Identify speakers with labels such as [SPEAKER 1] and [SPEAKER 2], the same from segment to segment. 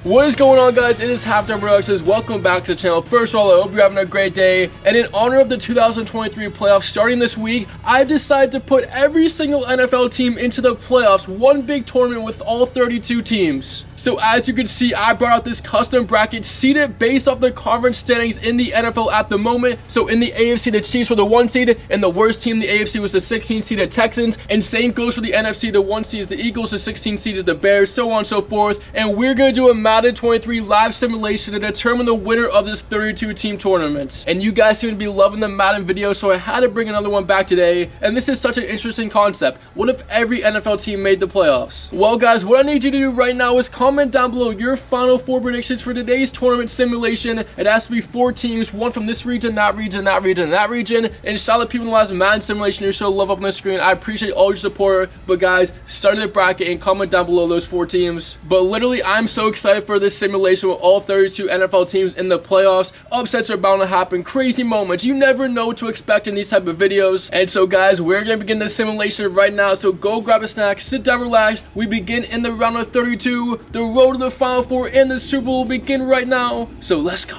[SPEAKER 1] What is going on, guys? It is Halftime Productions. Welcome back to the channel. First of all, I hope you're having a great day. And in honor of the 2023 playoffs starting this week, I've decided to put every single NFL team into the playoffs, one big tournament with all 32 teams. So as you can see, I brought out this custom bracket seeded based off the conference standings in the NFL at the moment. So in the AFC, the Chiefs were the 1 seed, and the worst team in the AFC was the 16 seed, the Texans. And same goes for the NFC, the 1 seed is the Eagles, the 16 seed is the Bears, so on and so forth. And we're going to do a Madden 23 live simulation to determine the winner of this 32 team tournament. And you guys seem to be loving the Madden video, so I had to bring another one back today. And this is such an interesting concept. What if every NFL team made the playoffs? Well, guys, what I need you to do right now is comment down below your final 4 predictions for today's tournament simulation. It has to be 4 teams, one from this region, that region, that region, and that region. And shout out to people in the last Madden simulation who showed love up on the screen. I appreciate all your support. But guys, start the bracket and comment down below those 4 teams. But literally, I'm so excited for this simulation with all 32 NFL teams in the playoffs. Upsets are bound to happen, crazy moments. You never know what to expect in these type of videos. And so guys, we're gonna begin this simulation right now. So go grab a snack, sit down, relax. We begin in the round of 32. The road to the Final Four in the Super Bowl will begin right now. So let's go.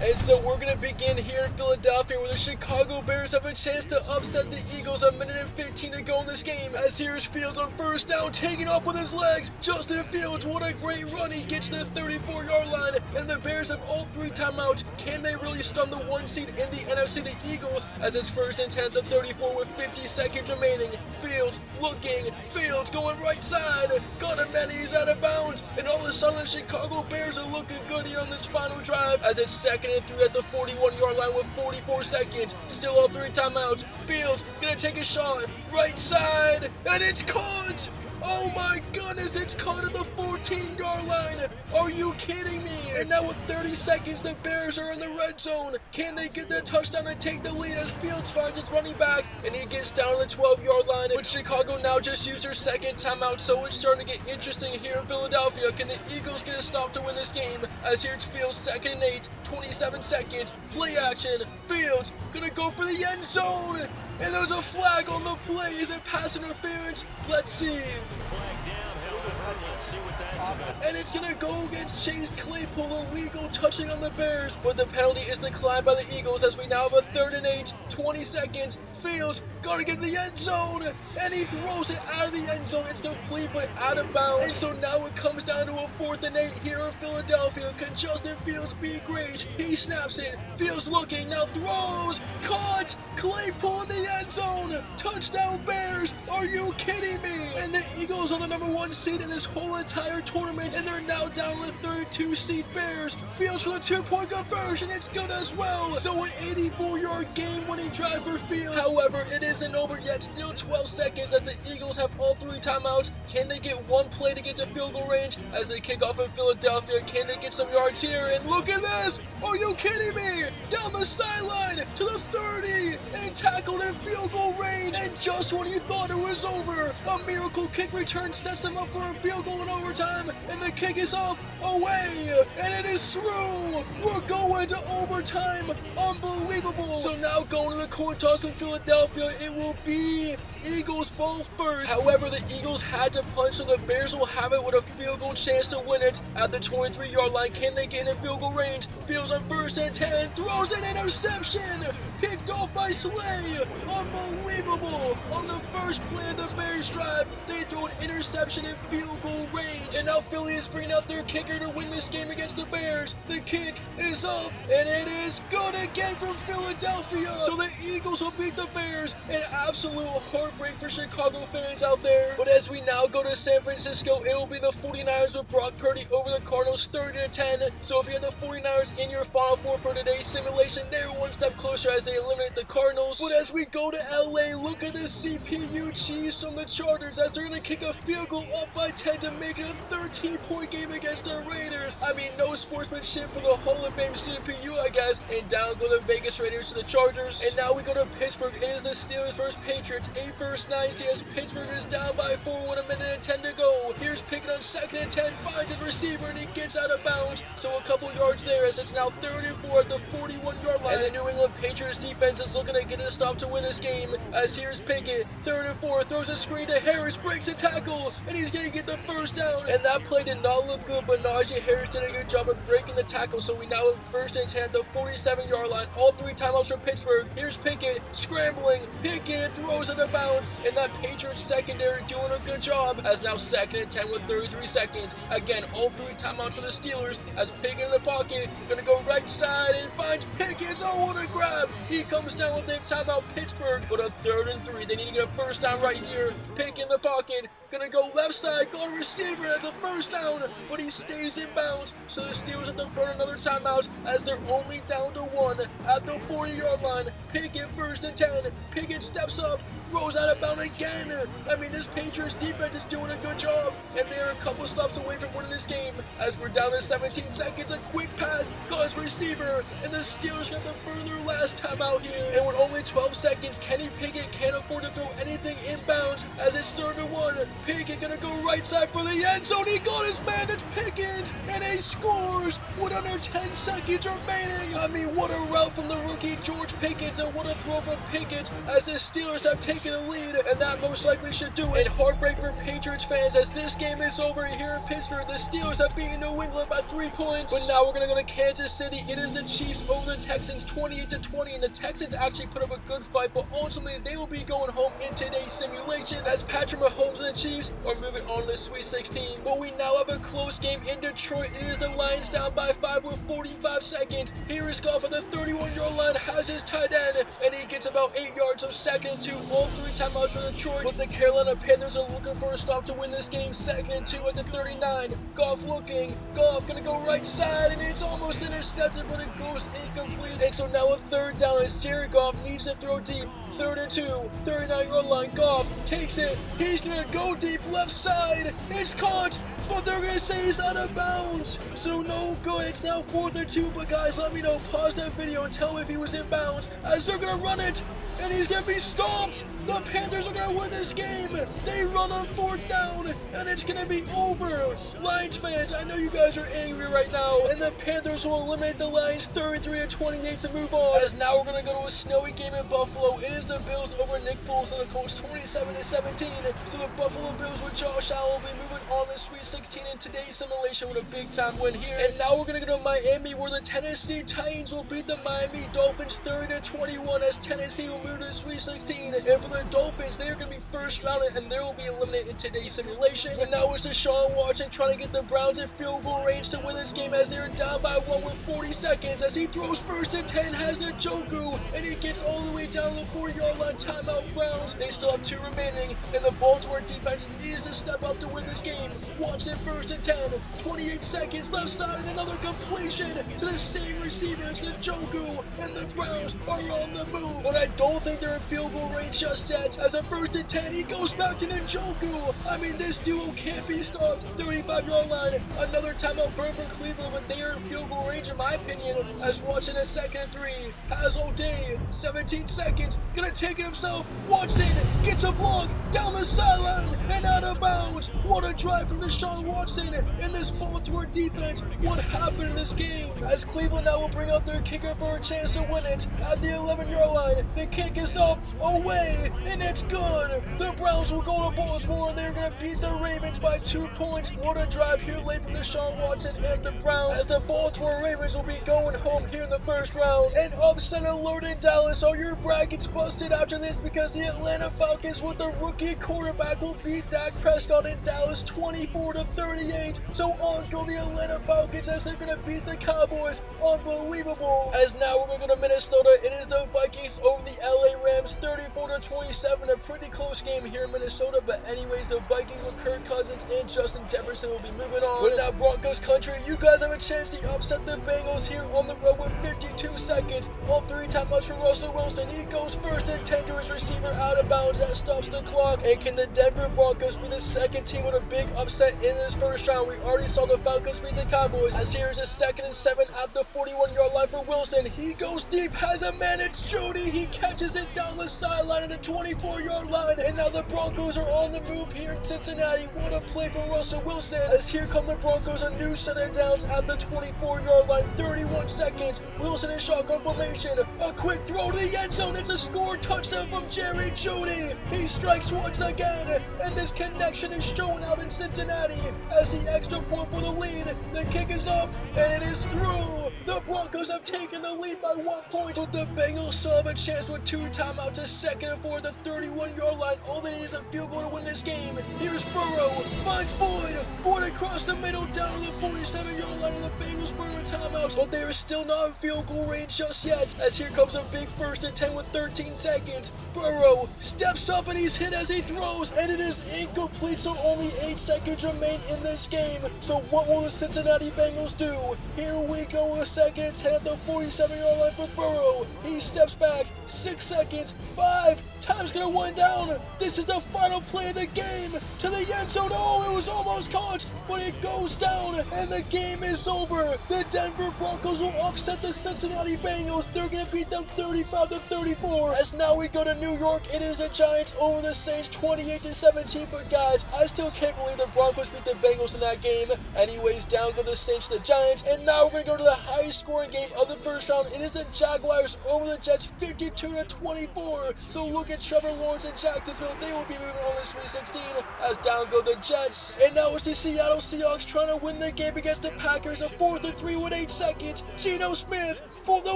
[SPEAKER 1] And so we're going to begin here in Philadelphia, where the Chicago Bears have a chance to upset the Eagles. A minute and 15 to go in this game. As here's Fields on first down, taking off with his legs. Justin Fields, what a great run. He gets to the 34-yard line, and the Bears have all 3 timeouts. Can they really stun the 1 seed in the NFC, the Eagles, as it's first and 10 at the 34 with 50 seconds remaining. Fields looking, Fields going right side. Got him, and he's out of bounds. And all of a sudden, the Chicago Bears are looking good here on this final drive, as it's second and 3 at the 41-yard line with 44 seconds. Still all 3 timeouts. Fields gonna take a shot. Right side. And it's caught! Oh my goodness, it's caught at the 14-yard line. Are you kidding me? And now with 30 seconds, the Bears are in the red zone. Can they get the touchdown and take the lead as Fields finds his running back? And he gets down to the 12-yard line. But Chicago now just used their second timeout, so it's starting to get interesting here in Philadelphia. Can the Eagles get a stop to win this game? As here's Fields, second and 8, 27 seconds. Play action. Fields gonna go for the end zone. And there's a flag on the play. Is it pass interference? Let's see.
[SPEAKER 2] Flag down, held it right. Let's see what that's about.
[SPEAKER 1] And it's gonna go against Chase Claypool, illegal touching on the Bears, but the penalty is declined by the Eagles as we now have a third and 8, 20 seconds. Fields gotta get in the end zone, and he throws it out of the end zone. It's complete but out of bounds. And so now it comes down to a 4th and 8 here in Philadelphia. Can Justin Fields be great? He snaps it. Fields looking, now throws, caught. Claypool in the end zone. Touchdown Bears. Are you kidding me? And the Eagles are the number 1 seed in this whole entire tournament, and they're now down with 32 seed Bears. Fields for the 2-point conversion. It's good as well. So an 84-yard game-winning drive for Fields. However, it isn't over yet. Still 12 seconds as the Eagles have all 3 timeouts. Can they get 1 play to get to field goal range as they kick off in Philadelphia? Can they get some yards here? And look at this. Are you kidding me? Down the sideline to the 30 and tackled in field goal range. And just when you thought it was over, a miracle kick return sets them up for a field goal in overtime. And the kick is up, away, and it is through. We're going to overtime. Unbelievable. So now going to the coin toss in Philadelphia, it will be Eagles ball first. However, the Eagles had to punch, so the Bears will have it with a field goal chance to win it at the 23-yard line. Can they get in field goal range? Fields on first and 10, throws an interception. Picked off by Slay. Unbelievable. On the first play of the Bears drive, they throw an interception in field goal range. And now Philly is bringing out their kicker to win this game against the Bears. The kick is up, and it is good again from Philadelphia. So the Eagles will beat the Bears. An absolute heartbreak for Chicago fans out there. But as we now go to San Francisco, it will be the 49ers with Brock Purdy over the Cardinals 30-10. So if you have the 49ers in your Final Four for today's simulation, they're 1 step closer as they eliminate the Cardinals. But as we go to LA, look at this CPU cheese from the Chargers as they're going to kick a field goal up by 10 to make it a 13-point game against the Raiders. I mean, no sportsmanship for the Hall of Fame CPU, I guess. And down go the Vegas Raiders to the Chargers. And now we go to Pittsburgh. It is the Steelers versus Patriots. 8 versus 90 as Pittsburgh is down by 4 with a minute and 10 to go. Here's Pickett on second and 10, finds his receiver, and he gets out of bounds. So a couple yards there as it's now 3rd and 4 at the 41-yard line. And the New England Patriots defense is looking to get a stop to win this game, as here's Pickett, 3rd and 4, throws a screen to Harris, breaks a tackle, and he's going to get the first down. And that play did not look good, but Najee Harris did a good job of breaking the tackle, so we now have 1st and 10 at the 47-yard line. All 3 timeouts for Pittsburgh. Here's Pickett, scrambling, Pickett throws out of bounds, and that Patriots secondary doing a good job, as now 2nd and 10 with 33 seconds. Again, all 3 timeouts for the Steelers, as Pickett in the pocket, going to go right side and finds Pickens. Oh, what a grab! He comes down with a timeout, Pittsburgh, but a 3rd and 3. They need to get a first down right here. Pickett in the pocket, gonna go left side, got a receiver, that's a first down, but he stays in bounds, so the Steelers have to burn another timeout as they're only down to 1 at the 40-yard line. Pickett 1st and 10. Pickett steps up, throws out of bounds again. I mean, this Patriots defense is doing a good job, and they're a couple stops away from winning this game, as we're down to 17 seconds. A quick pass, got his receiver, and the Steelers have to burn their last timeout here. And with only 12 seconds, Kenny Pickett can't afford to throw anything inbounds, as it's 3rd and 1. Pickett gonna go right side for the end zone. He got his man, it's Pickett, and he scores with under 10 seconds remaining. I mean, what a route from the rookie George Pickens, and what a throw from Pickett, as the Steelers have taken the lead, and that most likely should do it. And heartbreak for Patriots fans, as this game is over here in Pittsburgh. The Steelers have beaten New England by 3 points, but now we're gonna go to Kansas City. It is the Chiefs over the Texans, 28-20, and the Texans actually put up a good fight, but ultimately they will be going home in today's simulation, as Patrick Mahomes and the Chiefs are moving on to the Sweet 16. But we now have a close game in Detroit. It is the Lions down by 5 with 45 seconds. Here is Goff at the 31-yard line, has his tight end, and he gets about 8 yards, so 2nd and 2, all 3 timeouts for Detroit. But the Carolina Panthers are looking for a stop to win this game. 2nd and 2 at the 39. Goff looking, Goff gonna go right side, and it's almost intercepted, but it goes incomplete. And so now a 3rd down as Jared Goff needs to throw deep. 3rd and 2, 39-yard line, Goff takes it, he's gonna go deep left side, it's caught, but they're gonna say he's out of bounds, so no good. It's now 4th and 2, but guys, let me know, pause that video and tell me if he was in bounds, as they're gonna run it, and he's gonna be stopped. The Panthers are gonna win this game. They run on 4th down, and it's gonna be over. Lions fans, I know you guys are angry right now, and the Panthers will eliminate the Lions 33-28 to move on. As now we're gonna go to a snowy game in Buffalo. It is the Bills over Nick Foles and the Colts, 27-17. So the Buffalo Bills with Josh Allen will be moving on the Sweet 16 in today's simulation with a big time win here. And now we're gonna go to Miami, where the Tennessee Titans will beat the Miami Dolphins 30-21, as Tennessee will move to the Sweet 16. And for the Dolphins, they are going to be first rounded, and they will be eliminated in today's simulation. And now it's Deshaun Watson trying to get the Browns in field goal range to win this game, as they are down by 1 with 40 seconds. As he throws 1st and 10, has Njoku, and he gets all the way down to the 4-yard line. Timeout Browns. They still have 2 remaining, and the Baltimore defense needs to step up to win this game. Watson 1st and 10, 28 seconds left side, and another completion to the same receiver as Njoku, and the Browns are on the move. But I don't think they're in field goal range just yet, as a 1st and 10, he goes back to Njoku. I mean, this duo can't be stopped. 35-yard line, another timeout burn for Cleveland, but they are in field goal range in my opinion, as Watson at 2nd and 3, has all day, 17 seconds, gonna take it himself. Watson gets a block down the sideline and out of bounds. What a drive from Deshaun Watson in this Baltimore defense. What happened in this game? As Cleveland now will bring out their kicker for a chance to win it at the 11-yard line. The kick is up, away, and it's good. The Browns will go to Baltimore, and they're going to beat the Ravens by 2 points. What a drive here late from Deshaun Watson and the Browns, as the Baltimore Ravens will be going home here in the 1st round. And upset alert in Dallas. Are your brackets busted after this? Because the Atlanta Falcons with the rookie quarterback will beat Dak Prescott in Dallas 24-38. So on go the Atlanta Falcons, as they're going to beat the Cowboys. Unbelievable. As now we're going to go to Minnesota. It is the Vikings over the LA Rams 34-27. A pretty close game here in Minnesota, but anyways, the Vikings with Kirk Cousins and Justin Jefferson will be moving on. But now Broncos country, you guys have a chance to upset the Bengals here on the road with 52 seconds. All 3 timeouts for Russell Wilson. He goes 1st and 10 to his receiver out of bounds. That stops the clock. And can the Denver Broncos be the 2nd second team with a big upset in this first round. We already saw the Falcons beat the Cowboys, as here's a 2nd and 7 at the 41-yard line for Wilson. He goes deep, has a man, it's Jody. He catches it down the sideline at the 24-yard line, and now the Broncos are on the move here in Cincinnati. What a play for Russell Wilson, as here come the Broncos, a new set of downs at the 24-yard line, 31 seconds. Wilson in shotgun formation, a quick throw to the end zone. It's a score touchdown from Jerry Jeudy. He strikes once again, and this connection is shown out in Cincinnati as the extra point for the lead. The kick is up, and it is through. The Broncos have taken the lead by 1 point, but the Bengals still have a chance with 2 timeouts, a 2nd and 4 at the 31-yard line. All they need is a field goal to win this game. Here's Burrow, finds Boyd. Boyd across the middle, down to the 47-yard line, and the Bengals burn a timeout, but they are still not in field goal range just yet, as here comes a big 1st and 10 with 13 seconds. Burrow steps up, and he's hit as he throws, and it is incomplete, so only 8 seconds remain in this game. So what will the Cincinnati Bengals do? Here we go, a 2nd and 10 at the 47-yard line for Burrow. He steps back, 6 seconds, 5, time's gonna wind down. This is the final play of the game, to the end zone. Oh, it was almost caught, but it goes down, and the game is over. The Denver Broncos will upset the Cincinnati Bengals. They're gonna beat them 35-34. As now we go to New York, it is the Giants over the Saints 28-17. But guys, I still can't believe the Broncos beat the Bengals in that game. Anyways, down go the Saints to the Giants, and now we're gonna go to the highest scoring game of the first round. It is the Jaguars over the Jets 52-24. So look at Trevor Lawrence and Jacksonville. They will be moving on in Sweet 16, as down go the Jets. And now it's the Seattle Seahawks trying to win the game against the Packers. A 4th and 3 with 8 seconds. Geno Smith for the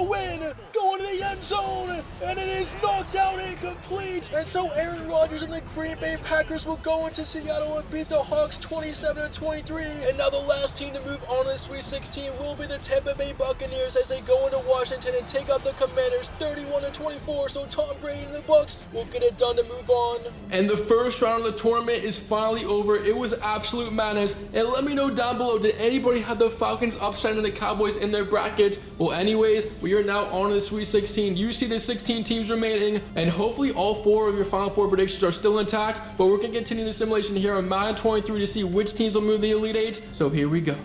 [SPEAKER 1] win, going to the end zone, and it is knocked down incomplete. And so Aaron Rodgers and the Green Bay Packers will go into Seattle and beat the Hawks 27-23. And now the last team to move on in the Sweet 16 will be the Tampa Bay Buccaneers, as they go into Washington and take out the Commanders 31-24. So Tom Brady and the Bucs will get it done to move on. And the first round of the tournament is finally over. It was absolute madness. And let me know down below, did anybody have the Falcons upsetting the Cowboys in their brackets? Well, anyways, we are now on to the Sweet 16. You see the 16 teams remaining, and hopefully all 4 of your Final Four predictions are still intact. But we're going to continue the simulation here on Madden 23 to see which teams will move the Elite 8. So here we go.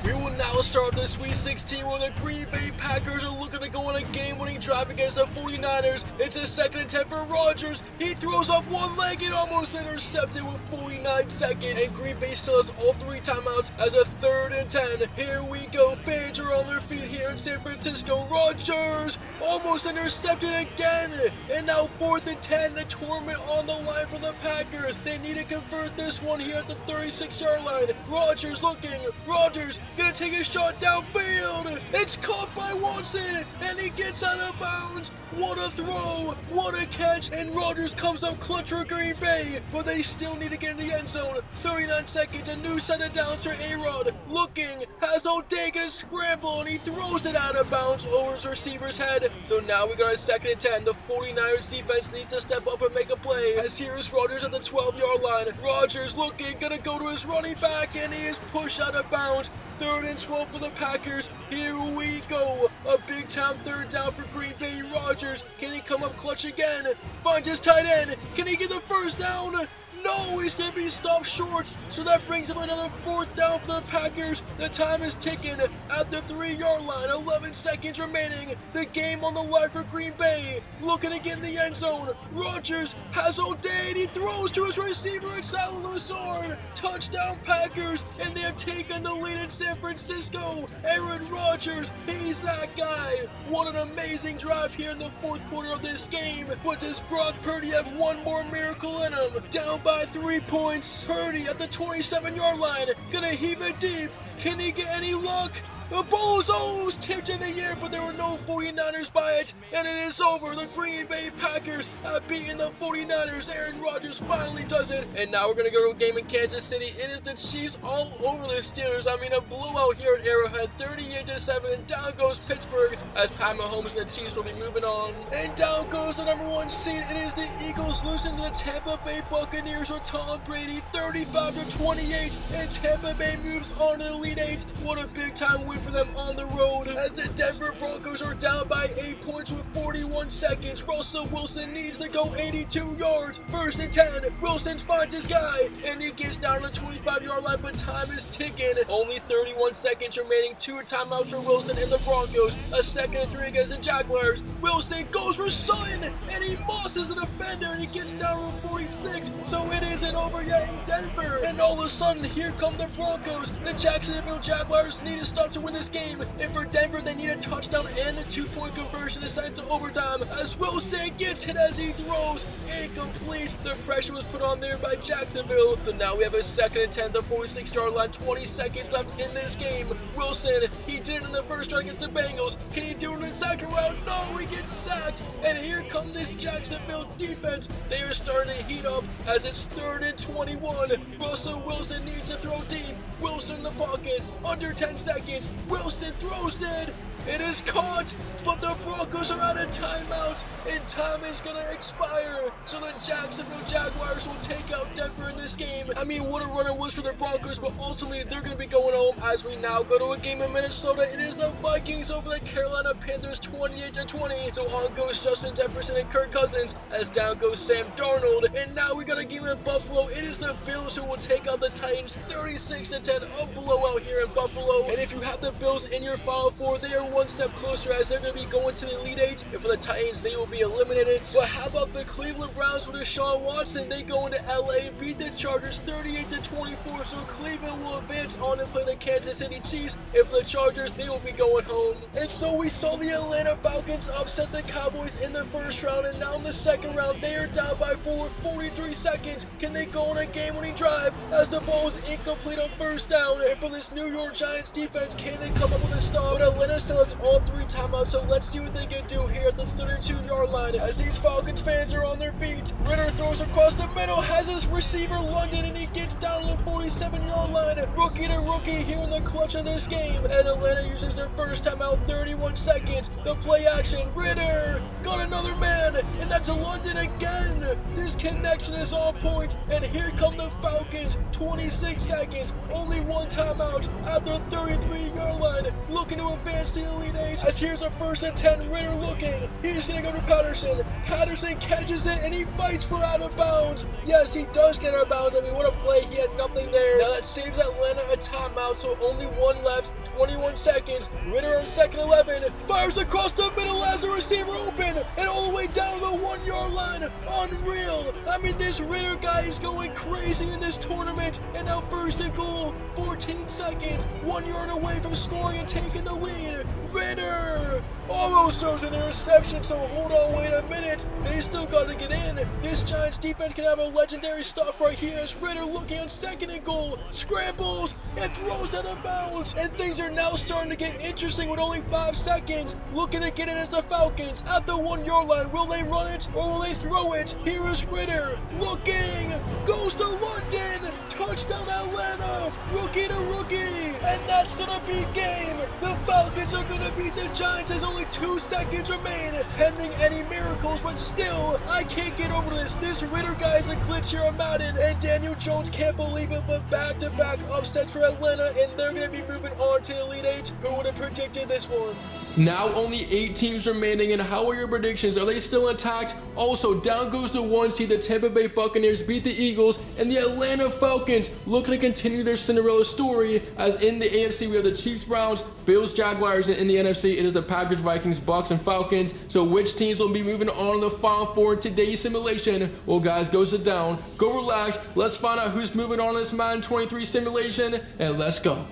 [SPEAKER 1] We will now start the Sweet 16 where the Green Bay Packers are looking to go on a game-winning drive against the 49ers. It's a 2nd and 10 for Rodgers. He throws off one leg and almost intercepted with 49 seconds. And Green Bay still has all 3 timeouts as a 3rd and 10. Here we go. Fans are on their feet here in San Francisco. Rodgers almost intercepted again. And now 4th and 10. The tournament on the line for the Packers. They need to convert this one here at the 36-yard line. Rodgers looking. Rodgers gonna take a shot downfield. It's caught by Watson, and he gets out of bounds. What a throw, what a catch, and Rodgers comes up clutch for Green Bay, but they still need to get in the end zone. 39 seconds, a new set of downs for A-Rod. Looking, has O'Day gonna scramble, and he throws it out of bounds over his receiver's head. So now we got a 2nd and 10. The 49ers defense needs to step up and make a play, as here's Rodgers at the 12-yard line. Rodgers looking, gonna go to his running back, and he is pushed out of bounds. 3rd and 12 for the Packers. Here we go. A big time 3rd down for Green Bay. Rodgers, can he come up clutch again? Finds his tight end. Can he get the first down? No, he's going to be stopped short. So that brings him another 4th down for the Packers. The time is ticking at the 3-yard line. 11 seconds remaining. The game on the line for Green Bay. Looking to get in the end zone. Rodgers has O'Day, and he throws to his receiver at Salad Lazard. Touchdown Packers, and they have taken the lead in San Francisco. Aaron Rodgers, he's that guy. What an amazing drive here in the 4th quarter of this game. But does Brock Purdy have one more miracle in him? Down by 3 points. Purdy at the 27-yard line. Gonna heave it deep. Can he get any luck? The Bozos tipped in the air, but there were no 49ers by it, and it is over. The Green Bay Packers have beaten the 49ers. Aaron Rodgers finally does it, and now we're going to go to a game in Kansas City. It is the Chiefs all over the Steelers. I mean, a blowout here at Arrowhead, 38-7, and down goes Pittsburgh, as Pat Mahomes and the Chiefs will be moving on. And down goes the number 1 seed. It is the Eagles losing to the Tampa Bay Buccaneers with Tom Brady, 35-28, and Tampa Bay moves on to the Elite 8. What a big-time win for them on the road as the Denver Broncos are down by 8 points with 41 seconds. Russell Wilson needs to go 82 yards. 1st and 10. Wilson finds his guy, and he gets down to the 25-yard line, but time is ticking. Only 31 seconds remaining. 2 timeouts for Wilson and the Broncos. A 2nd and 3 against the Jaguars. Wilson goes for Sutton, and he mosses the defender, and he gets down to 46. So it isn't over yet in Denver. And all of a sudden, here come the Broncos. The Jacksonville Jaguars need to stop to win this game. And for Denver, they need a touchdown and a 2-point conversion to send it to overtime. As Wilson gets hit as he throws. Incomplete. The pressure was put on there by Jacksonville. So now we have a 2nd and 10, the 46-yard line. 20 seconds left in this game. Wilson, he did it in the first round against the Bengals. Can he do it in the second round? No, he gets sacked. And here comes this Jacksonville defense. They are starting to heat up as it's 3rd and 21. Russell Wilson needs to throw deep. Wilson in the pocket. Under 10 seconds. Wilson throws it. It is caught, but the Broncos are out of timeout, and time is gonna expire. So the Jacksonville Jaguars will take out Denver in this game. I mean, what a run it was for the Broncos, but ultimately they're gonna be going home as we now go to a game in Minnesota. It is the Vikings over the Carolina Panthers 28-20. So on goes Justin Jefferson and Kirk Cousins, as down goes Sam Darnold. And now we got a game in Buffalo. It is the Bills who will take out the Titans 36-10, a blowout here in Buffalo. And if you have the Bills in your Final Four, they are one step closer as they're going to be going to the Elite Eight. And for the Titans, they will be eliminated. But how about the Cleveland Browns with Deshaun Watson? They go into LA and beat the Chargers 38-24. So Cleveland will advance on and play the Kansas City Chiefs. And for the Chargers, they will be going home. And so we saw the Atlanta Falcons upset the Cowboys in the first round. And now in the second round, they are down by 4 with 43 seconds. Can they go on a game-winning drive as the ball is incomplete on 1st down? And for this New York Giants defense, can they come up with a stop? But Atlanta still has all 3 timeouts, so let's see what they can do here at the 32-yard line as these Falcons fans are on their feet. Ritter throws across the middle, has his receiver London, and he gets down to the 47-yard line. Rookie to rookie here in the clutch of this game, and Atlanta uses their first timeout, 31 seconds. The play action, Ritter got another man, and that's a London again. This connection is on point, and here come the Falcons, 26 seconds, only 1 timeout at the 33-yard line, looking to advance to the Elite Eight. As here's a 1st and 10, Ritter looking. He's gonna go to Patterson. Patterson catches it and he fights for out of bounds. Yes, he does get out of bounds. I mean, what a play. He had nothing there. Now that saves Atlanta a timeout, so only 1 left. 21 seconds. Ritter on 2nd 11. Fires across the middle as a receiver open and all the way down the 1-yard line. Unreal. I mean, this Ritter guy is going crazy in this tournament. And now 1st and goal. 14 seconds. 1 yard away from scoring and taking the lead. Ritter almost throws an interception, so hold on, wait a minute. They still got to get in. This Giants defense can have a legendary stop right here as Ritter looking on 2nd and goal, scrambles and throws out of bounds. And things are now starting to get interesting with only 5 seconds. Looking to get in as the Falcons at the 1-yard line. Will they run it or will they throw it? Here is Ritter looking, goes to London, touchdown Atlanta, rookie to rookie. And that's gonna be game. The Falcons are gonna beat the Giants as only 2 seconds remain, pending any miracles, but still, I can't get over this. This Ritter guy is a glitch here on Madden, and Daniel Jones can't believe it, but back-to-back upsets for Atlanta, and they're gonna be moving on to the Elite Eight. Who would have predicted this one? Now only 8 teams remaining, and how are your predictions? Are they still intact? Also, down goes the 1 seed. The Tampa Bay Buccaneers beat the Eagles, and the Atlanta Falcons looking to continue their Cinderella story, as in the AFC we have the Chiefs, Browns, Bills, Jaguars, and in the NFC it is the Packers, Vikings, Bucks, and Falcons. So which teams will be moving on in the Final Four in today's simulation? Well guys, go sit down, go relax, let's find out who's moving on in this Madden 23 simulation, and let's go.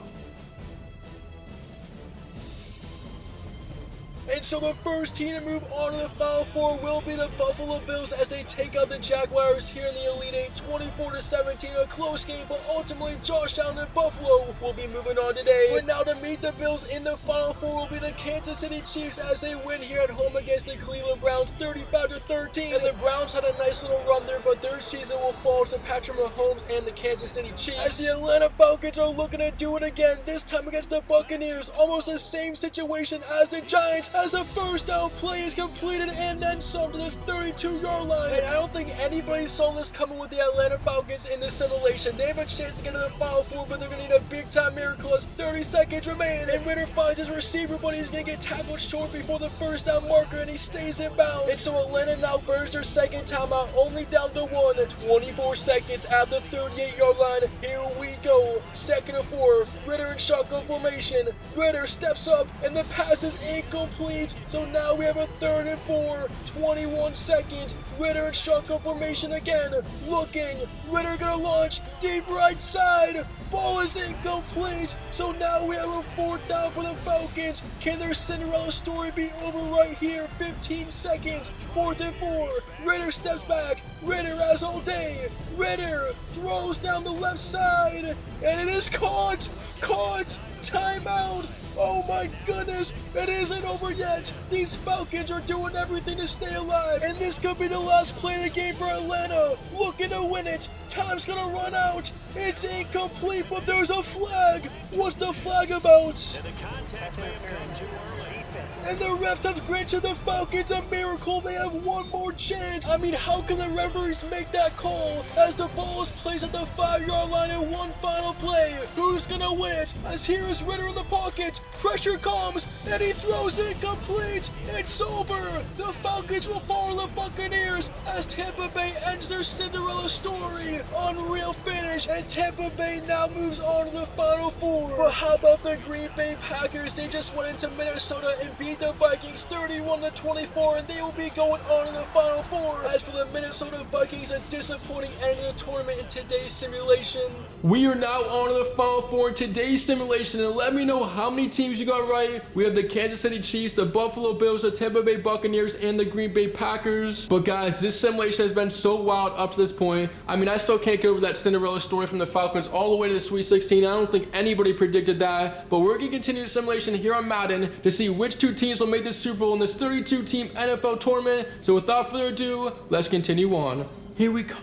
[SPEAKER 1] And so the first team to move on to the Final Four will be the Buffalo Bills as they take out the Jaguars here in the Elite Eight, 24-17, a close game, but ultimately Josh Allen and Buffalo will be moving on today. But now to meet the Bills in the Final Four will be the Kansas City Chiefs as they win here at home against the Cleveland Browns, 35-13. And the Browns had a nice little run there, but their season will fall to Patrick Mahomes and the Kansas City Chiefs. As the Atlanta Falcons are looking to do it again, this time against the Buccaneers, almost the same situation as the Giants, as as the first down play is completed and then some to the 32-yard line. And I don't think anybody saw this coming with the Atlanta Falcons in this simulation. They have a chance to get to the Final Four, but they're going to need a big-time miracle as 30 seconds remain. And Ritter finds his receiver, but he's going to get tackled short before the first down marker, and he stays in bounds. And so Atlanta now burns their second timeout, only down to 1. 24 seconds at the 38-yard line. Here we go. 2nd and 4. Ritter in shotgun formation. Ritter steps up, and the pass is incomplete. So now we have a 3rd and 4. 21 seconds. Ritter in shotgun formation again. Looking. Ritter gonna launch. Deep right side. Ball is incomplete. So now we have a 4th down for the Falcons. Can their Cinderella story be over right here? 15 seconds. 4th and 4. Ritter steps back. Ritter has all day. Ritter throws down the left side. And it is caught. Caught. Timeout. Oh my goodness, it isn't over yet. These Falcons are doing everything to stay alive, and this could be the last play of the game for Atlanta. Looking to win it. Time's gonna run out. It's incomplete, but there's a flag. What's the flag about?
[SPEAKER 2] And the contact may have come too early.
[SPEAKER 1] And the refs have granted the Falcons a miracle. They have one more chance. I mean, how can the referees make that call as the ball is placed at the 5-yard line in one final play? Who's gonna win it? As here is Ritter in the pocket. Pressure comes, and he throws it incomplete. It's over. The Falcons will follow the Buccaneers as Tampa Bay ends their Cinderella story. Unreal finish, and Tampa Bay now moves on to the Final Four. But how about the Green Bay Packers? They just went into Minnesota and beat the Vikings 31-24, and they will be going on in the Final Four. As for the Minnesota Vikings, a disappointing end of the tournament in today's simulation. We are now on to the Final Four in today's simulation, and let me know how many teams you got right. We have the Kansas City Chiefs, the Buffalo Bills, the Tampa Bay Buccaneers, and the Green Bay Packers. But guys, this simulation has been so wild up to this point. I mean, I still can't get over that Cinderella story from the Falcons all the way to the Sweet 16. I don't think anybody predicted that. But we're going to continue the simulation here on Madden to see which two teams will make the Super Bowl in this 32-team NFL tournament. So without further ado, let's continue on. Here we go.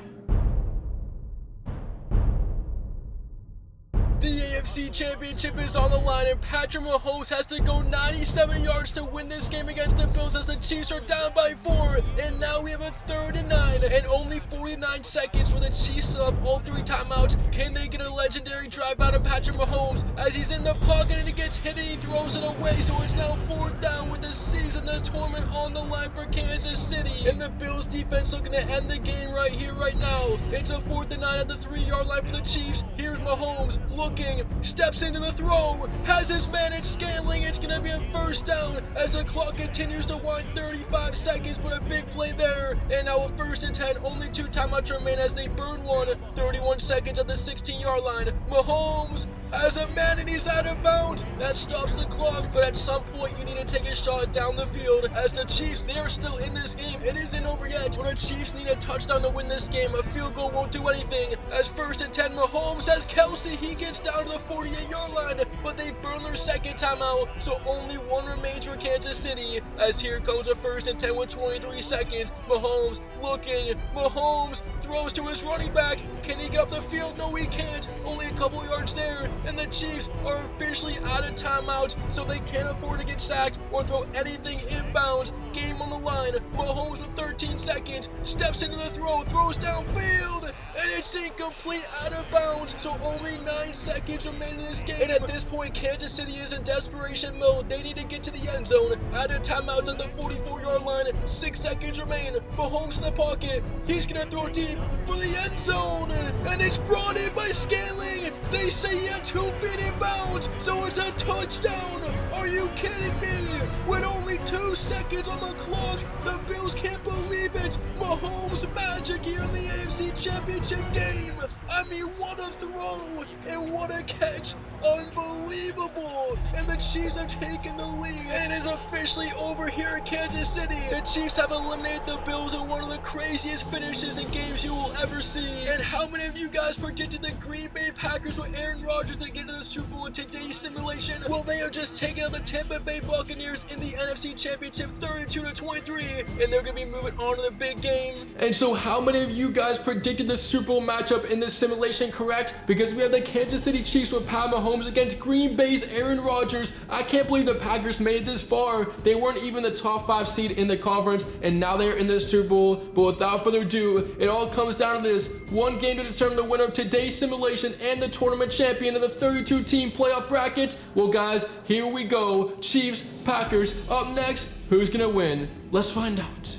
[SPEAKER 1] The AFC Championship is on the line, and Patrick Mahomes has to go 97 yards to win this game against the Bills as the Chiefs are down by 4. And now we have a 3rd and 9 and only 49 seconds for the Chiefs to have all 3 timeouts. Can they get a legendary drive out of Patrick Mahomes as he's in the pocket and he gets hit and he throws it away? So it's now 4th down with the season, the tournament on the line for Kansas City. And the Bills defense looking to end the game right here, right now. It's a 4th and 9 at the 3-yard line for the Chiefs. Here's Mahomes looking, steps into the throw, has his man at Scanling. It's gonna be a 1st down as the clock continues to wind. 35 seconds, but a big play there. And now a 1st and 10, only 2 timeouts remain as they burn one. 31 seconds at the 16-yard line. Mahomes has a man and he's out of bounds. That stops the clock, but at some point you need to take a shot down the field as the Chiefs, they are still in this game. It isn't over yet, but the Chiefs need a touchdown to win this game. A field goal won't do anything as 1st and 10. Mahomes has Kelsey. He gets down to the 48-yard line, but they burn their second timeout, so only one remains for Kansas City. As here comes a 1st and 10 with 23 seconds. Mahomes looking. Mahomes throws to his running back. Can he get up the field? No, he can't. Only a couple yards there, and the Chiefs are officially out of timeouts, so they can't afford to get sacked or throw anything inbounds. Game on the line. Mahomes with 13 seconds steps into the throw, throws downfield, and it's incomplete, out of bounds. So only 9 seconds remain in this game. And at this point, Kansas City is in desperation mode. They need to get to the end zone. Out of timeouts at the 44-yard line. 6 seconds remain. Mahomes in the pocket. He's gonna throw deep for the end zone, and it's brought in by Scanling. They say he had 2 feet in bounds, so it's a touchdown. Are you kidding me? With only 2 seconds on the clock, the Bills can't believe it. Mahomes magic here in the AFC Championship game. I mean, what a throw and what a catch. Unbelievable. And the Chiefs have taken the lead. And it is officially over here in Kansas City. The Chiefs have eliminated the Bills in one of the craziest finishes in games you will ever see. And how many of you guys predicted the Green Bay Packers with Aaron Rodgers to get to the Super Bowl in today's simulation? Well, they are just taking out the Tampa Bay Buccaneers in the NFC Championship 32 32-23, and they're going to be moving on to the big game. And so how many of you guys predicted the Super Bowl matchup in this simulation correct? Because we have the Kansas City Chiefs with Pat Mahomes against Green Bay's Aaron Rodgers. I can't believe the Packers made it this far. They weren't even the top 5 seed in the conference, and now they're in the Super Bowl. But without further ado, it all comes down to this one game to determine the winner of today's simulation and the tournament champion of the 32-team playoff bracket. Well, guys, here we go. Chiefs, Packers, up next. Who's gonna win? Let's find out.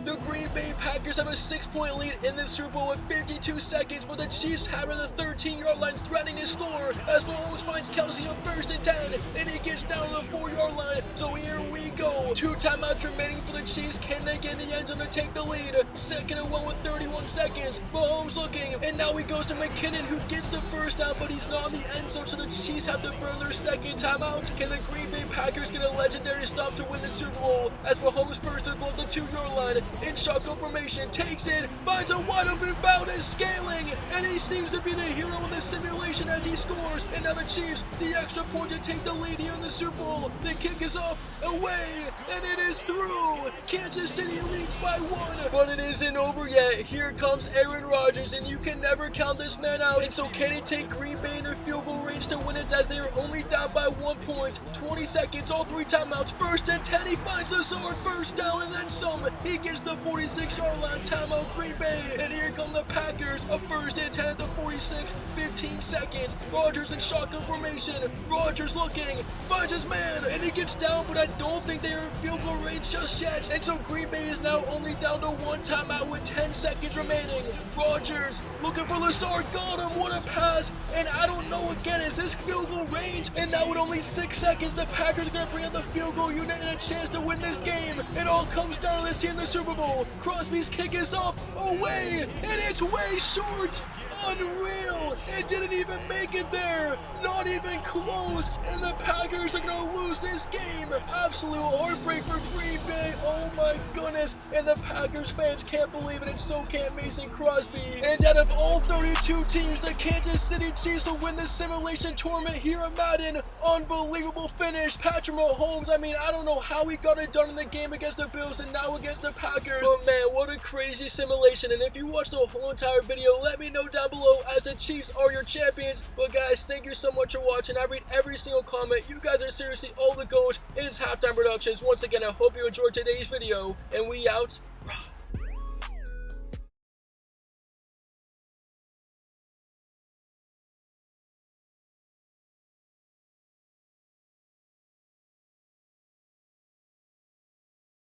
[SPEAKER 1] The Green Bay Packers have a 6-point lead in the Super Bowl with 52 seconds, but the Chiefs have it at the 13-yard line threatening to score as Mahomes finds Kelsey on 1st and 10, and he gets down to the 4-yard line, so here we go. 2 timeouts remaining for the Chiefs. Can they get in the end zone to take the lead? 2nd and 1 with 31 seconds. Mahomes looking, and now he goes to McKinnon, who gets the first down, but he's not in the end zone, so the Chiefs have to burn their 2nd timeout. Can the Green Bay Packers get a legendary stop to win the Super Bowl as Mahomes first to go at the 2-yard line? In shotgun formation, takes it, finds a wide open Valdez scaling, and he seems to be the hero in the simulation as he scores. And now the Chiefs, the extra point to take the lead here in the Super Bowl. The kick is up, away, and it is through. Kansas City leads by 1, but it isn't over yet. Here comes Aaron Rodgers, and you can never count this man out. And so can he take Green Bay in their field goal range to win it as they are only down by 1 point? 20 seconds, all 3 timeouts. 1st and 10, he finds the sword, first down, and then some. He gets the 46-yard line, timeout Green Bay, and here come the Packers. A 1st and 10 at the 46, 15 seconds. Rodgers in shotgun formation. Rodgers looking, finds his man, and he gets down, but I don't think they are in field goal range just yet. And so Green Bay is now only down to 1 timeout with 10 seconds remaining. Rodgers looking for Lazard, got him, what a pass, and I don't know again, is this field goal range? And now with only 6 seconds, the Packers are going to bring out the field goal unit and a chance to win this game. It all comes down to this here in the Super Bowl. Crosby's kick is up, away, and it's way short. Unreal. It didn't even make it there. Not even close. And the Packers are going to lose this game. Absolute heartbreak for Green Bay. Oh my goodness. And the Packers fans can't believe it, and so can't Mason Crosby. And out of all 32 teams, the Kansas City Chiefs will win the simulation tournament here at Madden. Unbelievable finish. Patrick Mahomes, I mean, I don't know how he got it done in the game against the Bills and now against the Packers. But man, what a crazy simulation. And if you watched the whole entire video, let me know down below, as the Chiefs are your champions. But guys, thank you so much for watching. I read every single comment. You guys are seriously all the goats. It is Halftime Productions. Once again, I hope you enjoyed today's video, and we out.